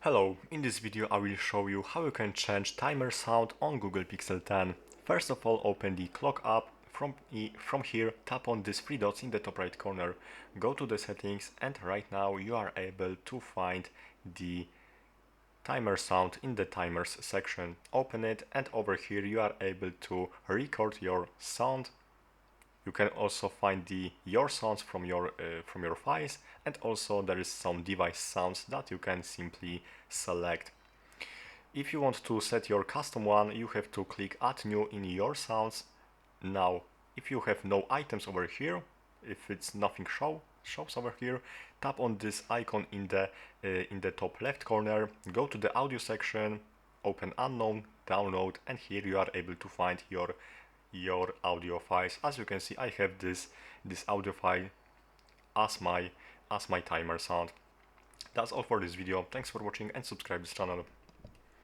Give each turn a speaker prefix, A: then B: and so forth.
A: Hello, in this video I will show you how you can change timer sound on Google Pixel 10. First of all, open the clock app. From here, tap on these three dots in the top right corner. Go to the settings and right now you are able to find the timer sound in the timers section. Open it and over here you are able to record your sound. You can also find your sounds from your files, and also there is some device sounds that you can simply select. If you want to set your custom one, you have to click add new in your sounds. Now, if you have no items over here, if it's nothing shows over here, tap on this icon in the top left corner, go to the audio section, open unknown, download, and here you are able to find your audio files. As you can see, I have this audio file as my timer sound. That's all for this video. Thanks for watching and subscribe this channel.